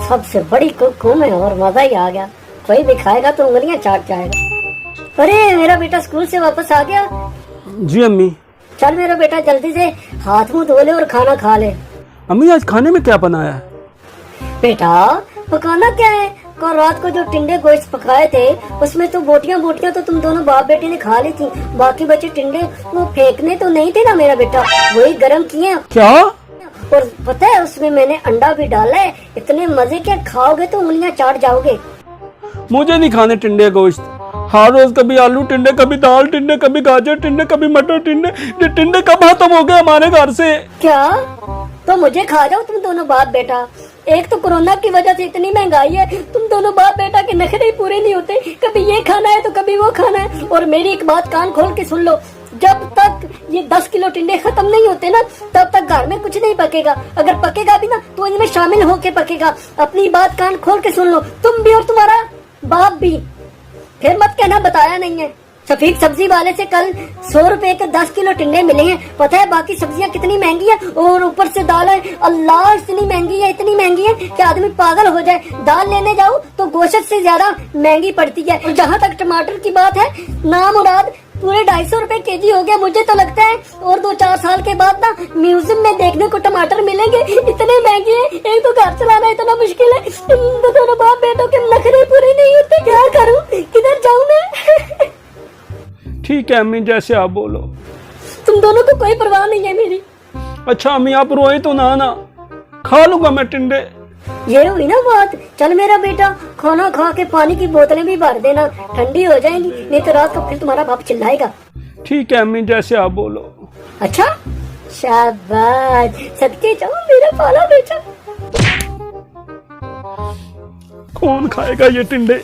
सबसे बड़ी कुक हूँ मैं और मजा ही आ गया। कोई भी खाएगा तो उंगलियां चाट जाएगा। अरे मेरा बेटा स्कूल से वापस आ गया। जी अम्मी। चल मेरा बेटा जल्दी से हाथ मुंह धो ले और खाना खा ले। अम्मी आज खाने में क्या बनाया है? बेटा पकाना क्या है, कल रात को जो टिंडे गोश्त पकाए थे उसमें तो बोटियां तो तुम दोनों बाप बेटे ने खा ली थी। बाकी बचे टिंडे वो फेंकने तो नहीं थे ना मेरा बेटा, वही गरम किए। क्या? और पता है उसमें मैंने अंडा भी डाला है। इतने मजे के, खाओगे तो उंगलियां चाट जाओगे। मुझे नहीं खाने टिंडे गोश्त। हर रोज कभी आलू टिंडे, कभी दाल टिंडे, कभी गाजर टिंडे, कभी मटर टिंडे। ये टिंडे कब खत्म हो गए हमारे घर से? क्या? तो मुझे खा जाओ तुम दोनों बाप बेटा। एक तो कोरोना की वजह से इतनी महंगाई है, तुम दोनों बाप बेटा के नखरे ही पूरे नहीं होते। कभी ये खाना है तो कभी वो खाना है। और मेरी एक बात कान खोल के सुन लो, जब तक ये 10 किलो टिंडे खत्म नहीं होते ना तब तक घर में कुछ नहीं पकेगा। अगर पकेगा भी ना तो इनमें शामिल होके पकेगा। अपनी बात कान खोल के सुन लो, तुम भी और तुम्हारा बाप भी। फिर मत कहना बताया नहीं है। शफीक सब्जी वाले से कल 100 रुपए के 10 किलो टिंडे मिले हैं। पता है बाकी सब्जियां कितनी महंगी है, और ऊपर से दाल है। अल्लाह इतनी महंगी है कि आदमी पागल हो जाए। दाल लेने जाओ तो गोश्त से ज्यादा महंगी पड़ती है। और जहाँ तक टमाटर की बात है, नामुराद पूरे 250 रुपए केजी हो गया। मुझे तो लगता है और 2-4 साल के बाद ना म्यूजियम में देखने को टमाटर मिलेंगे, इतने महंगे हैं। एक तो घर चलाना इतना मुश्किल है, तो दोनों बाप बेटों के नखरे पूरे नहीं होते। क्या करूं, किधर जाऊं मैं? ठीक है अम्मी, जैसे आप बोलो। तुम दोनों को कोई परवाह नहीं है मेरी। अच्छा अम्मी आप रोए तो ना, खा लूंगा मैं टिंडे। ये हुई ना बात। चल मेरा बेटा खाना खा के पानी की बोतलें भी भर देना, ठंडी हो जाएंगी, नहीं तो रात को फिर तुम्हारा बाप चिल्लाएगा। ठीक है अम्मी, जैसे आप बोलो। अच्छा शाबाश, सदके जाओ मेरा पाला बेटा। कौन खाएगा ये टिंडे?